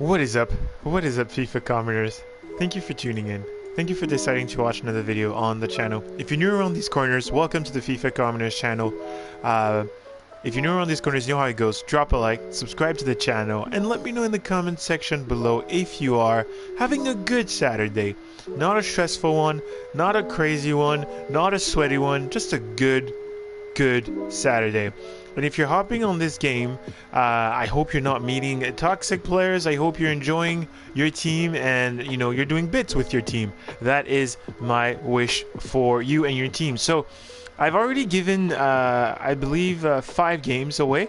What is up? What is up, FIFA commoners? Thank you for tuning in. Thank you for deciding to watch another video on the channel. If you're new around these corners, welcome to the FIFA commoners channel. If you're new around these corners, you know how it goes. Drop a like, subscribe to the channel, and let me know in the comment section below if you are having a good Saturday. Not a stressful one, not a crazy one, not a sweaty one, just a good Saturday. And if you're hopping on this game, I hope you're not meeting toxic players. I hope you're enjoying your team and you're doing bits with your team. That is my wish for you and your team. So I've already given I believe 5 games away,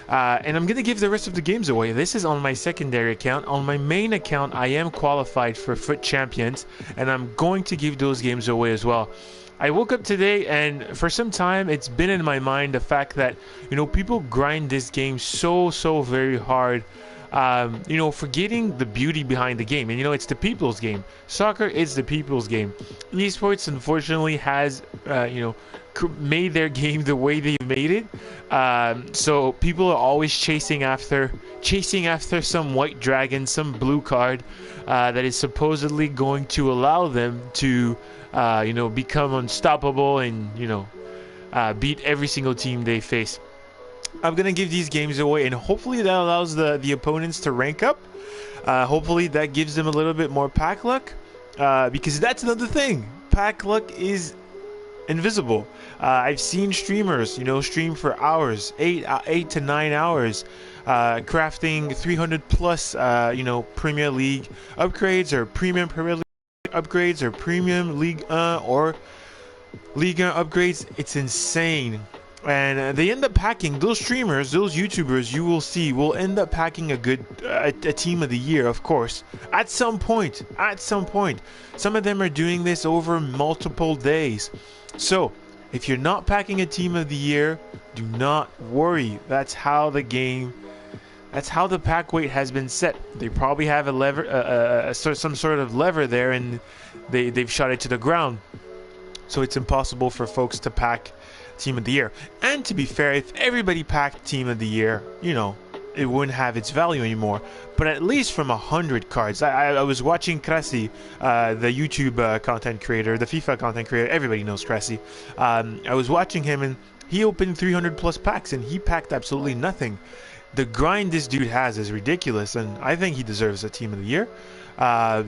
and I'm gonna give the rest of the games away. This is on my secondary account. On my main account, I am qualified for Futchamps, and I'm going to give those games away as well. I woke up today and for some time it's been in my mind the fact that people grind this game so very hard, forgetting the beauty behind the game. And it's the people's game. Soccer is the people's game. Esports unfortunately has made their game the way they made it, so people are always chasing after some white dragon, some blue card that is supposedly going to allow them to become unstoppable and beat every single team they face. I'm gonna give these games away, and hopefully that allows the opponents to rank up. Hopefully that gives them a little bit more pack luck, because that's another thing. Pack luck is invisible. I've seen streamers stream for hours, 8 to 9 hours, crafting 300 plus Premier League upgrades or premium Premier League upgrades or premium League or Liga upgrades. It's insane. And they end up packing, those streamers, those YouTubers, you will see, will end up packing a team of the year, of course, at some point. Some of them are doing this over multiple days. So if you're not packing a team of the year, do not worry. That's how the pack weight has been set. They probably have a lever, some sort of lever there, and they've shot it to the ground. So it's impossible for folks to pack team of the year. And to be fair, if everybody packed team of the year, it wouldn't have its value anymore. But at least from 100 cards. I was watching Krasi, the YouTube content creator, the FIFA content creator. Everybody knows Krasi. I was watching him, and he opened 300 plus packs, and he packed absolutely nothing. The grind this dude has is ridiculous, and I think he deserves a team of the year,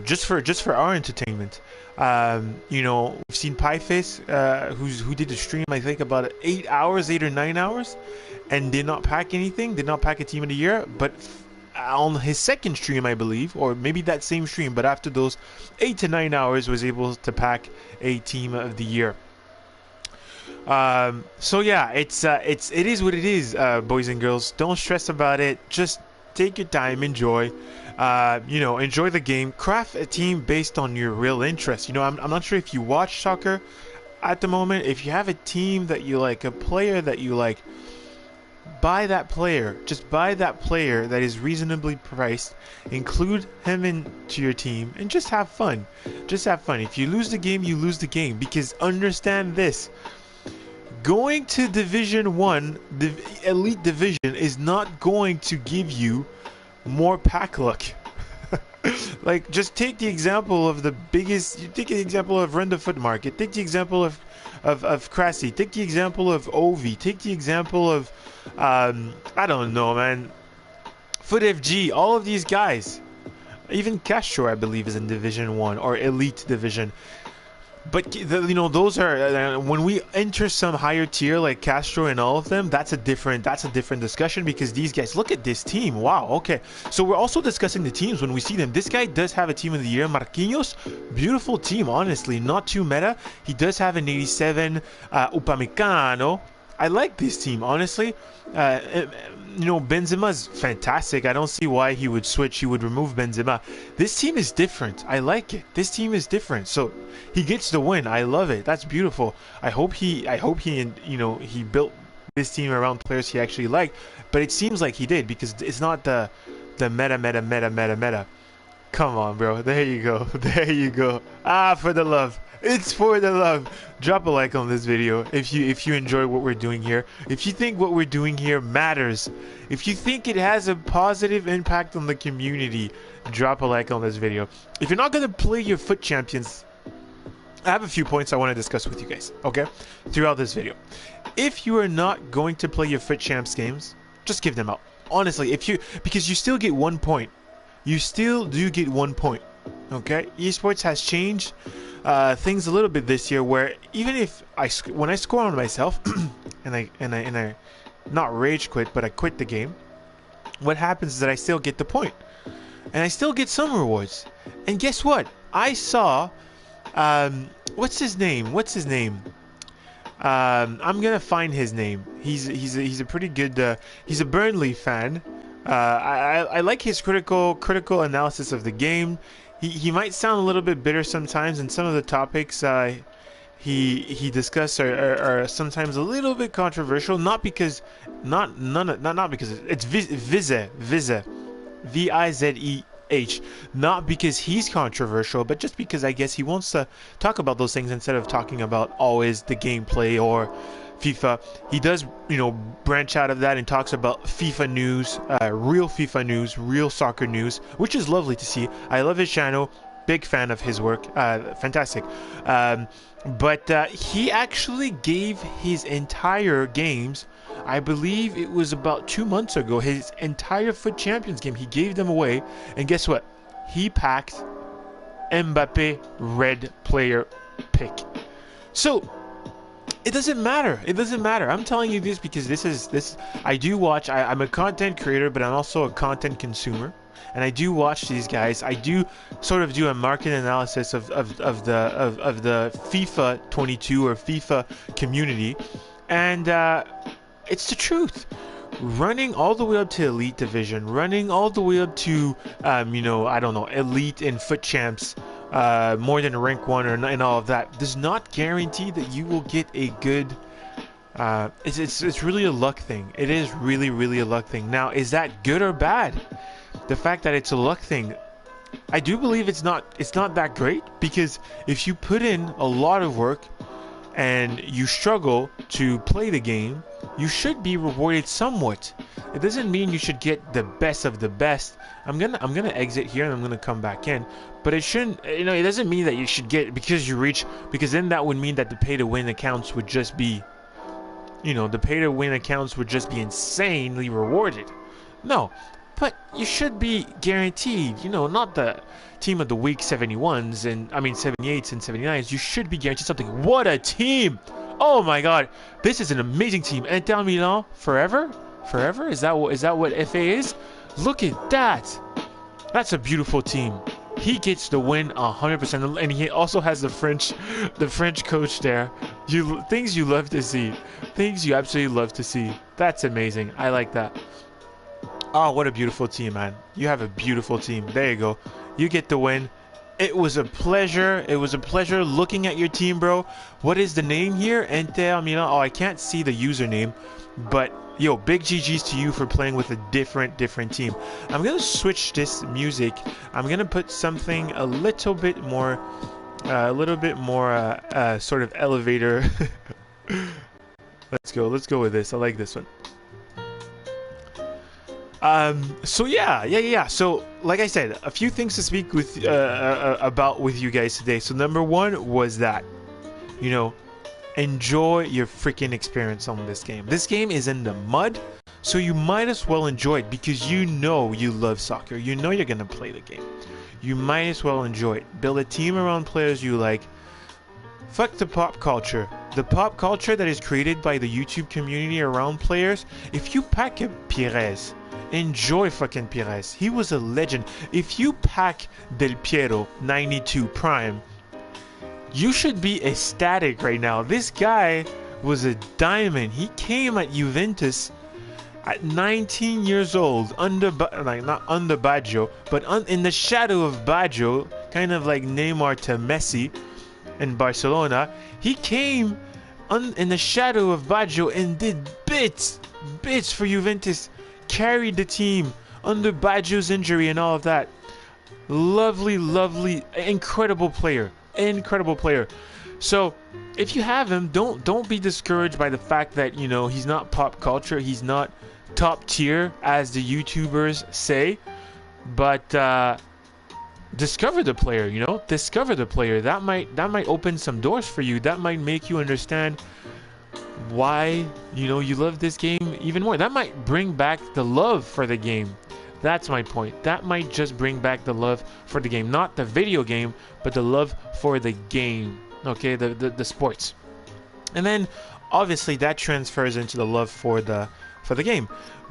just for our entertainment. We've seen Pieface, who did the stream, I think about 8 or 9 hours, and did not pack anything, did not pack a team of the year. But on his second stream, I believe, or maybe that same stream, but after those 8 to 9 hours, was able to pack a team of the year. So yeah, it is what it is, boys and girls. Don't stress about it. Just take your time, enjoy. Enjoy the game. Craft a team based on your real interest. I'm not sure if you watch soccer at the moment. If you have a team that you like, a player that you like, buy that player. Just buy that player that is reasonably priced. Include him into your team and just have fun. Just have fun. If you lose the game, you lose the game. Because understand this. Going to Division 1, the Elite Division, is not going to give you more pack luck. Like, just take the example of the biggest. You take the example of Run the Foot Market. Take the example of Krasi. Take the example of Ovi. Take the example of I don't know, man. Foot FG. All of these guys. Even Castro, I believe, is in Division 1 or Elite Division. But those are when we enter some higher tier like Castro and all of them. That's a different discussion, because these guys, look at this team. Wow. Okay, so we're also discussing the teams when we see them. This guy does have a team of the year, Marquinhos. Beautiful team, honestly, not too meta. He does have an 87 Upamecano. I like this team, honestly. Benzema's fantastic. I don't see why he would switch. He would remove Benzema. This team is different. I like it. This team is different. So he gets the win. I love it. That's beautiful. I hope he he built this team around players he actually liked. But it seems like he did, because it's not the meta. Come on, bro. There you go. There you go. Ah, for the love. It's for the love. Drop a like on this video if you enjoy what we're doing here. If you think what we're doing here matters. If you think it has a positive impact on the community, drop a like on this video. If you're not going to play your Foot Champions, I have a few points I want to discuss with you guys, okay? Throughout this video. If you are not going to play your Futchamps games, just give them out. Honestly, because you still get 1 point. You still do get 1 point. Okay? Esports has changed things a little bit this year, where even if when I score on myself and I not rage quit, but I quit the game, what happens is that I still get the point. And I still get some rewards. And guess what? I saw what's his name? I'm gonna find his name. He's a pretty good he's a Burnley fan. I like his critical analysis of the game. He might sound a little bit bitter sometimes, and some of the topics he discussed are sometimes a little bit controversial. Not because not because it's Vize VIZEH, not because he's controversial, but just because I guess he wants to talk about those things instead of talking about always the gameplay or FIFA. He does, branch out of that and talks about FIFA news, real FIFA news, real soccer news, which is lovely to see. I love his channel, big fan of his work, fantastic. But he actually gave his entire games, I believe it was about 2 months ago, his entire Foot Champions game, he gave them away. And guess what? He packed Mbappe red player pick. So it doesn't matter. It doesn't matter. I'm telling you this because this I do watch. I'm a content creator, but I'm also a content consumer. And I do watch these guys. I do sort of do a market analysis of the FIFA 22 or FIFA community, and it's the truth. Running all the way up to Elite Division, running all the way up to I don't know, Elite and Foot Champs, more than rank 1 and all of that, does not guarantee that you will get a good. It's really a luck thing. It is really a luck thing. Now, is that good or bad? The fact that it's a luck thing, I do believe it's not that great, because if you put in a lot of work and you struggle to play the game, you should be rewarded somewhat. It doesn't mean you should get the best of the best. I'm gonna exit here and I'm gonna come back in, but it shouldn't. It doesn't mean that you should get because you reach, because then that would mean that the pay to win accounts would just be, the pay to win accounts would just be insanely rewarded. No. But you should be guaranteed, not the team of the week 71s and 78s and 79s. You should be guaranteed something. What a team! Oh my God, this is an amazing team. Inter Milan forever? Forever? Is that what FA is? Look at that. That's a beautiful team. He gets the win 100%, and he also has the French coach there. Things you love to see. Things you absolutely love to see. That's amazing. I like that. Oh, what a beautiful team, man. You have a beautiful team. There you go. You get the win. It was a pleasure. It was a pleasure looking at your team, bro. What is the name here? Inter Milan. Oh, I can't see the username. But, yo, big GG's to you for playing with a different team. I'm going to switch this music. I'm going to put something a little bit more sort of elevator. Let's go with this. I like this one. So yeah. So like I said, a few things to speak with about with you guys today. So number one was that, enjoy your freaking experience on this game. This game is in the mud, so you might as well enjoy it, because you love soccer. You're gonna play the game. You might as well enjoy it. Build a team around players you like. Fuck the pop culture. The pop culture that is created by the YouTube community around players. If you pack a Pires, enjoy fucking Pires. He was a legend. If you pack Del Piero 92 Prime, you should be ecstatic right now. This guy was a diamond. He came at Juventus at 19 years old, not under Baggio, but in the shadow of Baggio, kind of like Neymar to Messi in Barcelona. He came in the shadow of Baggio and did bits for Juventus. Carried the team under Baggio's injury and all of that. Lovely, lovely, incredible player. Incredible player. So if you have him, don't be discouraged by the fact that, you know, he's not pop culture, he's not top tier as the YouTubers say, but discover the player, you know, discover the player. That might open some doors for you. That might make you understand why, you know, you love this game even more. That might bring back the love for the game. That's my point. That might just bring back the love for the game, not the video game, but the love for the game. Okay, the sports. And then obviously that transfers into the love for the game.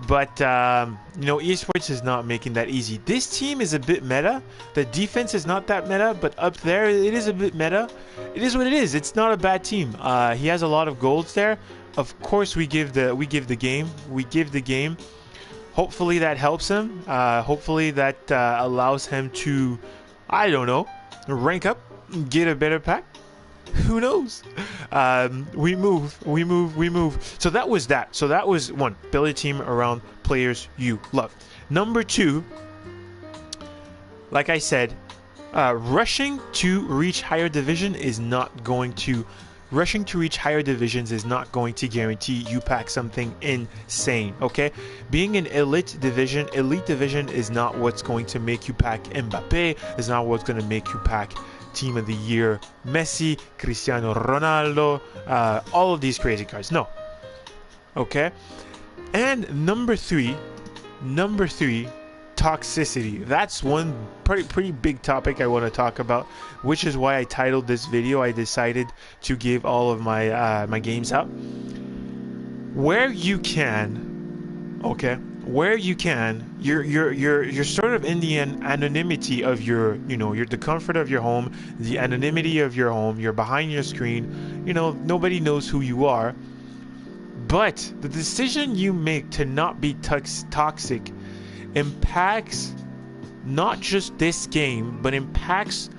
But you know, esports is not making that easy. This team is a bit meta. The defense is not that meta, but up there it is a bit meta. It is what it is. It's not a bad team. He has a lot of golds there. Of course, we give the game. Hopefully that helps him. Hopefully that allows him to, I don't know, rank up, get a better pack. Who knows? We move. So that was that. So that was one. Build a team around players you love. Number two, like I said, rushing to reach higher division is not going to. Rushing to reach higher divisions is not going to guarantee you pack something insane, okay? Being an elite division is not what's going to make you pack Mbappe, is not what's going to make you pack Team of the Year Messi, Cristiano Ronaldo, all of these crazy cards. No. Okay? And number three, toxicity. That's one pretty big topic I want to talk about, which is why I titled this video. I decided to give all of my my games out where you can. Okay, where you can, you're sort of in the anonymity of your, you know, the comfort of your home, the anonymity of your home. You're behind your screen. You know, nobody knows who you are. But the decision you make to not be toxic impacts not just this game, but impacts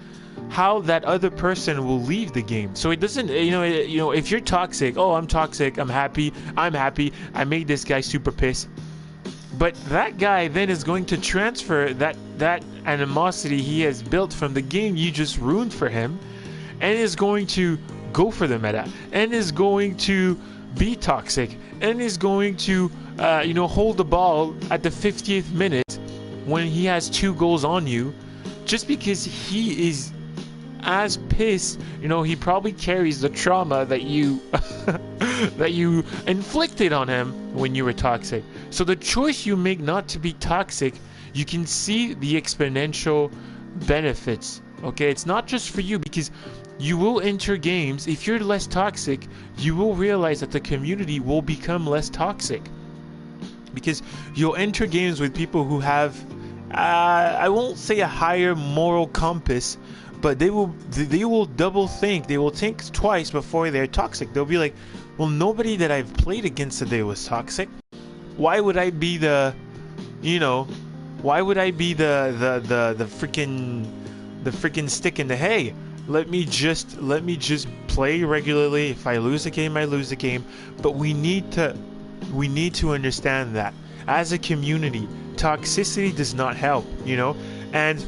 how that other person will leave the game. So it doesn't, you know, if you're toxic, oh, I'm toxic, I'm happy, I made this guy super pissed. But that guy then is going to transfer that animosity he has built from the game you just ruined for him, and is going to go for the meta, and is going to be toxic, and is going to you know, hold the ball at the 50th minute when he has 2 goals on you, just because he is as pissed. You know, he probably carries the trauma that you that you inflicted on him when you were toxic. So the choice you make not to be toxic, you can see the exponential benefits. Okay, it's not just for you, because you will enter games, if you're less toxic, you will realize that the community will become less toxic, because you'll enter games with people who have I won't say a higher moral compass, but they will double think. They will think twice before they're toxic. They'll be like, well, nobody that I've played against today was toxic. Why would I be the, you know, why would I be the freaking stick in the hay? Let me just play regularly. If I lose a game, I lose a game. But we need to understand that as a community, toxicity does not help, you know. And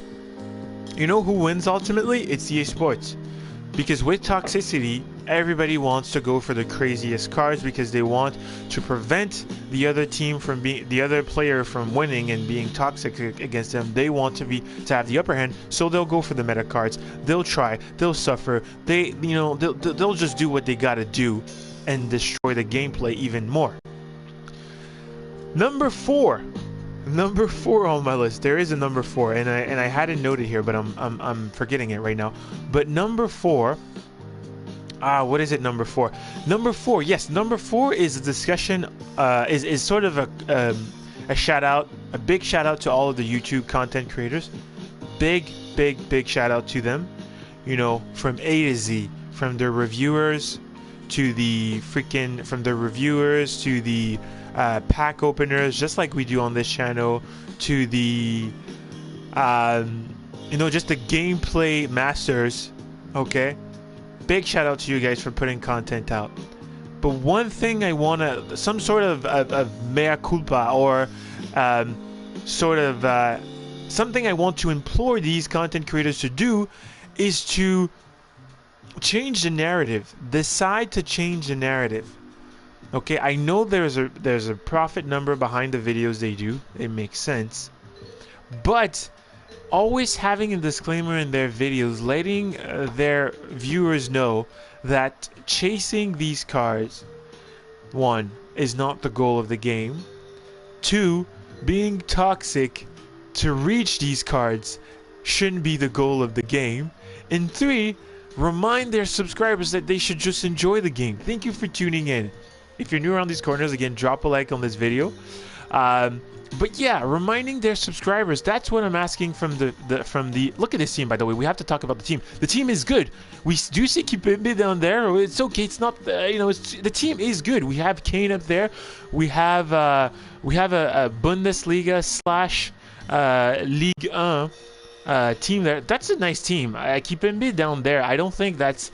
you know who wins ultimately? It's EA Sports. Because with toxicity, everybody wants to go for the craziest cards, because they want to prevent the other team from being, the other player from winning and being toxic against them. They want to have the upper hand, so they'll go for the meta cards. They'll try, they'll suffer, they'll just do what they gotta do and destroy the gameplay even more. Number four on my list. There is a number 4, and I had it noted here, but I'm forgetting it right now. But number 4, what is it? Number 4. Number 4. Yes, number 4 is a discussion. Is sort of a shout out, a big shout out to all of the YouTube content creators. Big shout out to them. You know, from A to Z, from the reviewers to the pack openers, just like we do on this channel, to the you know, just the gameplay masters. Okay, big shout out to you guys for putting content out. But one thing I wanna, some sort of mea culpa, or sort of something I want to implore these content creators to do is to change the narrative. Decide to change the narrative. Okay, I know there's a profit number behind the videos they do. It makes sense. But always having a disclaimer in their videos, letting their viewers know that chasing these cards, one, is not the goal of the game. Two, being toxic to reach these cards shouldn't be the goal of the game. And three, remind their subscribers that they should just enjoy the game. Thank you for tuning in. If you're new around these corners, again, drop a like on this video. But yeah, reminding their subscribers, that's what I'm asking from the look at this team, by the way. We have to talk about the team. The team is good. We do see Kipembe down there. It's okay. It's not the team is good. We have Kane up there. We have a Bundesliga / Ligue 1 team there. That's a nice team. Kipembe down there. I don't think that's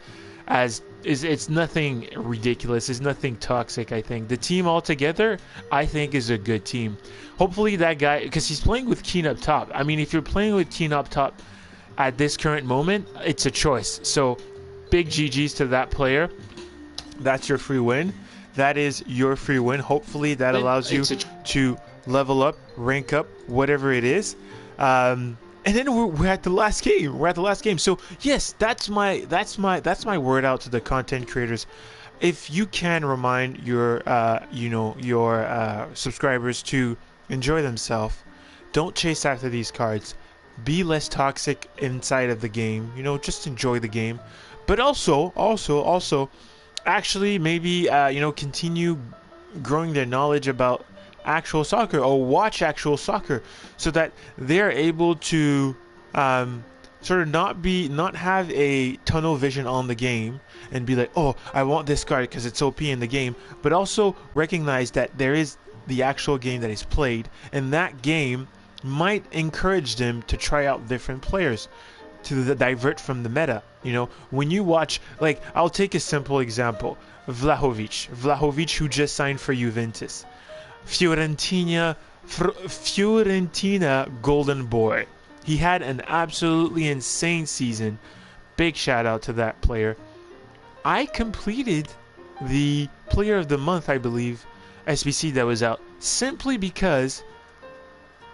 it's nothing ridiculous. It's nothing toxic. I think the team altogether, I think, is a good team. Hopefully that guy, because he's playing with Keane up top. I mean, if you're playing with Keane up top at this current moment, it's a choice. So big GGs to that player. That's your free win. That is your free win. Hopefully that allows you to level up, rank up, whatever it is. And then we're at the last game. We're at the last game. So yes, that's my word out to the content creators. If you can remind your subscribers to enjoy themselves, don't chase after these cards. Be less toxic inside of the game. Just enjoy the game. But also, actually maybe continue growing their knowledge about actual soccer, or watch actual soccer, so that they're able to sort of not have a tunnel vision on the game and be like, oh, I want this card because it's OP in the game, but also recognize that there is the actual game that is played, and that game might encourage them to try out different players to divert from the meta. When you watch, like, I'll take a simple example, Vlahovic, who just signed for Juventus. Fiorentina golden boy. He had an absolutely insane season. Big shout out to that player. I completed the player of the month, I believe, SBC that was out, simply because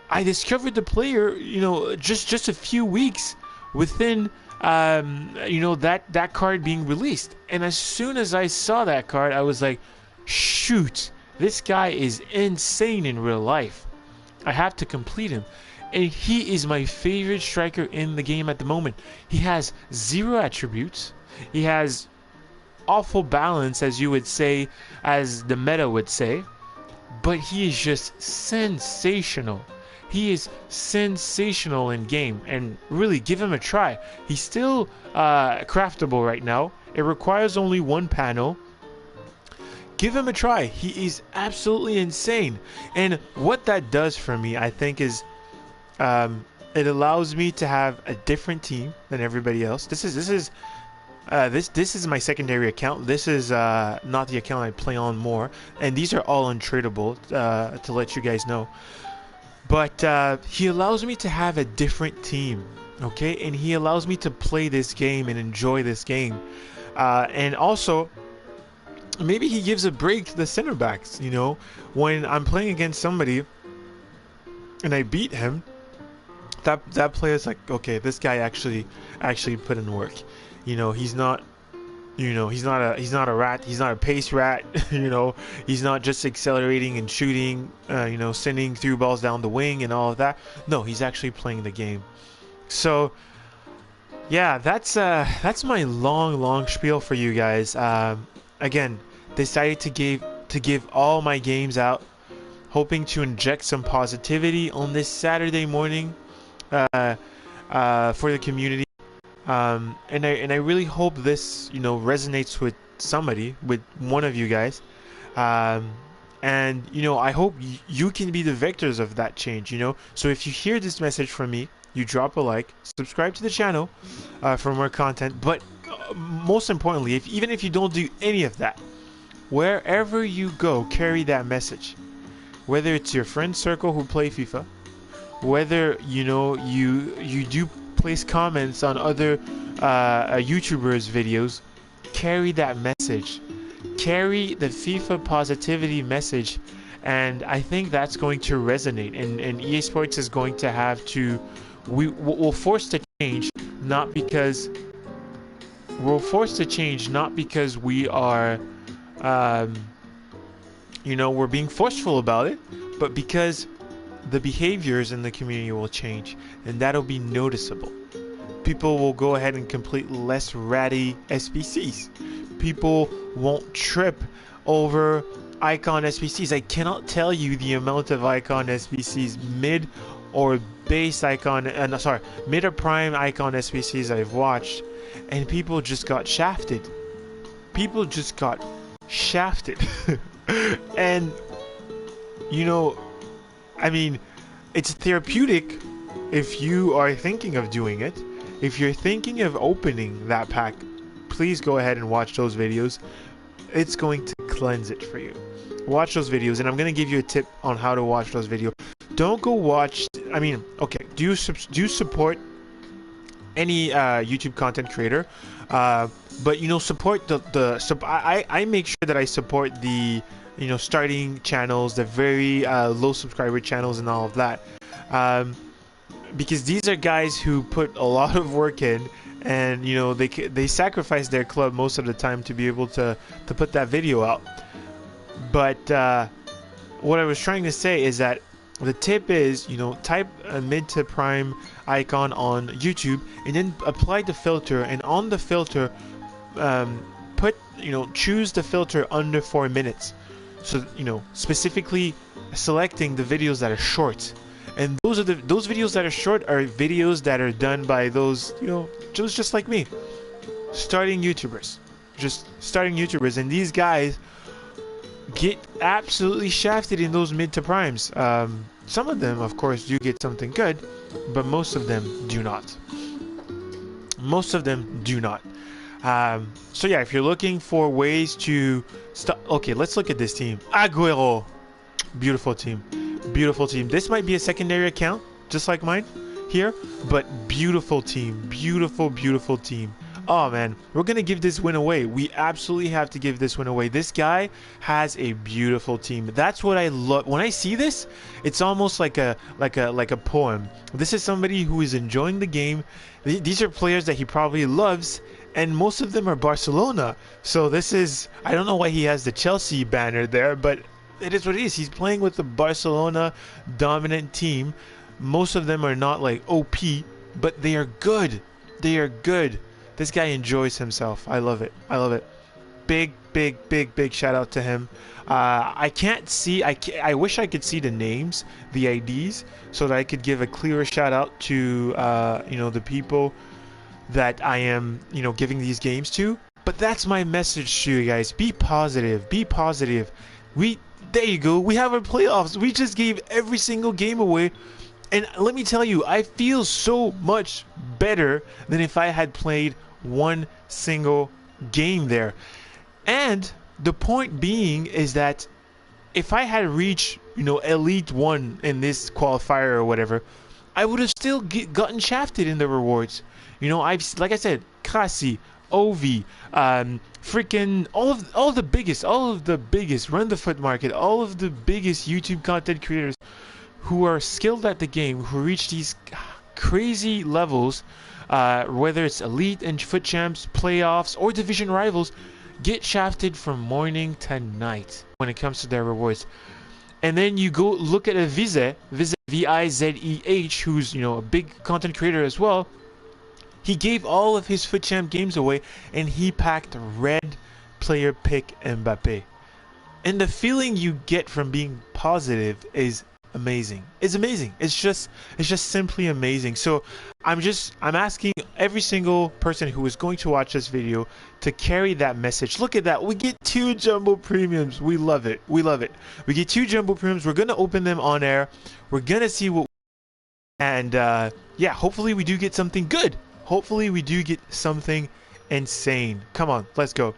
I discovered the player, just a few weeks within that card being released. And as soon as I saw that card, I was like, shoot, this guy is insane in real life. I have to complete him. And he is my favorite striker in the game at the moment. He has 0 attributes. He has awful balance, as you would say, as the meta would say. But he is just sensational. He is sensational in game. And really, give him a try. He's still craftable right now. It requires only 1 panel. Give him a try. He is absolutely insane. And what that does for me, I think, is it allows me to have a different team than everybody else. This is my secondary account. This is not the account I play on more, and these are all untradeable, to let you guys know. But he allows me to have a different team, okay? And he allows me to play this game and enjoy this game. And also, maybe he gives a break to the center backs. When I'm playing against somebody and I beat him, that player's like, okay, this guy actually put in work. He's not a rat. He's not a pace rat. He's not just accelerating and shooting. Sending through balls down the wing and all of that. No, he's actually playing the game. So yeah, that's my long spiel for you guys. Again, decided to give all my games out, hoping to inject some positivity on this Saturday morning for the community. And I really hope this resonates with somebody, with one of you guys. And I hope you can be the victors of that change. So if you hear this message from me, you drop a like, subscribe to the channel for more content. But most importantly, even if you don't do any of that, wherever you go, carry that message. Whether it's your friend circle who play FIFA, whether you do place comments on other YouTubers' videos, carry that message, carry the FIFA positivity message, and I think that's going to resonate. And EA Sports is going to have to, we'll force to change, not because we are, we're being forceful about it, but because the behaviors in the community will change, and that'll be noticeable. People will go ahead and complete less ratty SBCs. People won't trip over icon SBCs. I cannot tell you the amount of icon SBCs, mid or base icon, mid or prime icon SBCs I've watched, and people just got shafted. People just got shafted. And I mean, it's therapeutic if you are thinking of doing it. If you're thinking of opening that pack, please go ahead and watch those videos. It's going to cleanse it for you. Watch those videos, and I'm going to give you a tip on how to watch those videos. Don't go watch, okay, do you support any YouTube content creator? But support I make sure that I support the starting channels, the very low subscriber channels, and all of that, because these are guys who put a lot of work in, and they sacrifice their club most of the time to be able to put that video out. But what I was trying to say is that the tip is, type a mid to prime icon on YouTube, and then apply the filter, and on the filter choose the filter under 4 minutes. So specifically selecting the videos that are short, and those videos that are short are videos that are done by those just like me, starting YouTubers, and these guys get absolutely shafted in those mid to primes. Some of them, of course, do get something good, but most of them do not. So yeah, if you're looking for ways to stop, okay, let's look at this team. Aguero, beautiful team. This might be a secondary account, just like mine here, but beautiful team, beautiful team. Oh man, we're gonna give this win away. We absolutely have to give this win away. This guy has a beautiful team. That's what I love. When I see this, it's almost like a poem. This is somebody who is enjoying the game. These are players that he probably loves, and most of them are Barcelona. So this is, I don't know why he has the Chelsea banner there, but it is what it is. He's playing with the Barcelona dominant team. Most of them are not like OP, but they are good. This guy enjoys himself. I love it. Big shout out to him. I can't see, I wish I could see the names, the IDs, so that I could give a clearer shout out to the people that I am giving these games to. But that's my message to you guys. Be positive. There you go. We have our playoffs. We just gave every single game away. And let me tell you, I feel so much better than if I had played one single game there. And the point being is that if I had reached, Elite 1 in this qualifier or whatever, I would have still gotten shafted in the rewards. Like I said, Krasi, Ovi, freaking all of the biggest Run the Foot Market, all of the biggest YouTube content creators who are skilled at the game, who reach these crazy levels, whether it's Elite and Futchamps, playoffs, or division rivals, get shafted from morning to night when it comes to their rewards. And then you go look at a Vizeh, Vizeh, who's a big content creator as well. He gave all of his Futchamp games away, and he packed red player pick Mbappe. And the feeling you get from being positive is amazing. It's just simply amazing. So I'm asking every single person who is going to watch this video to carry that message. Look at that. We get 2 jumbo premiums. We love it. We get 2 jumbo premiums. We're going to open them on air. We're going to see what, and yeah, hopefully we do get something good. Hopefully we do get something insane. Come on, let's go.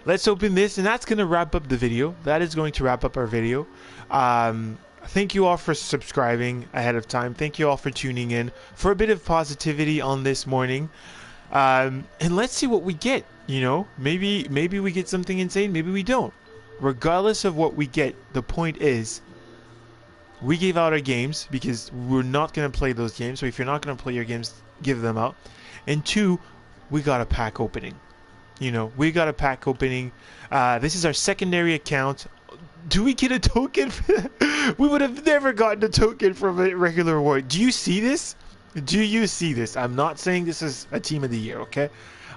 Let's open this, and that's going to wrap up the video. That is going to wrap up our video. thank you all for subscribing ahead of time. Thank you all for tuning in for a bit of positivity on this morning. And let's see what we get. You know, maybe we get something insane. Maybe we don't. Regardless of what we get, the point is we gave out our games because we're not going to play those games. So if you're not going to play your games, give them out. And 2, we got a pack opening. You know, we got a pack opening. This is our secondary account. Do we get a token? We would have never gotten a token from a regular reward. Do you see this? Do you see this? I'm not saying this is a team of the year, okay?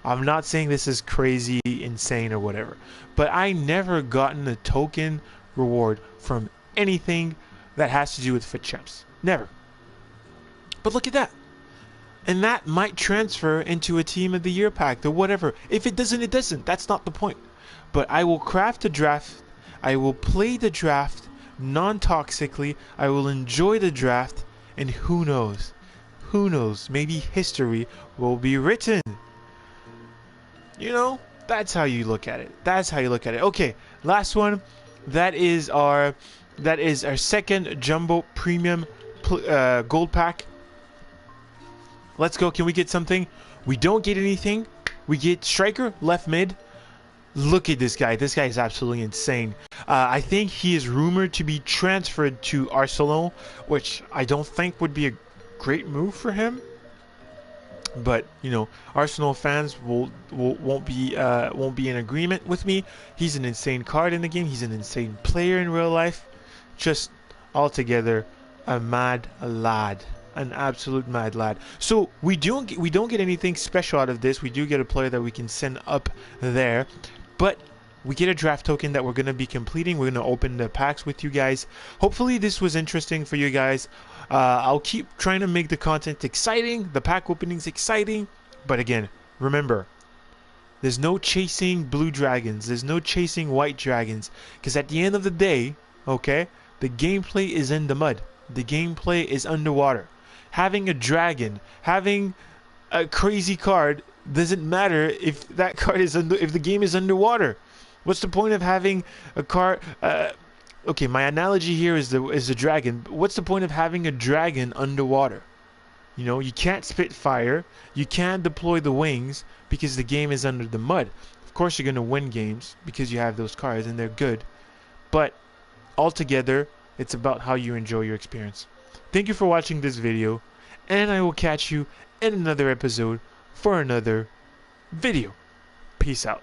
I'm not saying this is crazy, insane, or whatever. But I never gotten a token reward from anything that has to do with Futchamps. Never. But look at that. And that might transfer into a team of the year pack or whatever. If it doesn't, it doesn't. That's not the point. But I will craft a draft. I will play the draft non-toxically. I will enjoy the draft. And who knows? Who knows? Maybe history will be written. You know, that's how you look at it. That's how you look at it. Okay, last one. That is our second jumbo premium gold pack. Let's go. Can we get something? We don't get anything. We get striker, left mid. Look at this guy. This guy is absolutely insane. I think he is rumored to be transferred to Arsenal, which I don't think would be a great move for him. But you know, Arsenal fans won't be in agreement with me. He's an insane card in the game. He's an insane player in real life. Just altogether a mad lad, an absolute mad lad. So we don't get anything special out of this. We do get a player that we can send up there, but we get a draft token that we're going to be completing. We're going to open the packs with you guys. Hopefully this was interesting for you guys. I'll keep trying to make the content exciting, the pack openings exciting. But again, remember, there's no chasing blue dragons. There's no chasing white dragons. Because at the end of the day, okay, the gameplay is in the mud. The gameplay is underwater. Having a dragon, having a crazy card doesn't matter if that card is if the game is underwater. What's the point of having a card? Okay, my analogy here is the dragon. What's the point of having a dragon underwater? You know, you can't spit fire. You can't deploy the wings because the game is under the mud. Of course, you're gonna win games because you have those cards and they're good. But altogether, it's about how you enjoy your experience. Thank you for watching this video, and I will catch you in another episode for another video. Peace out.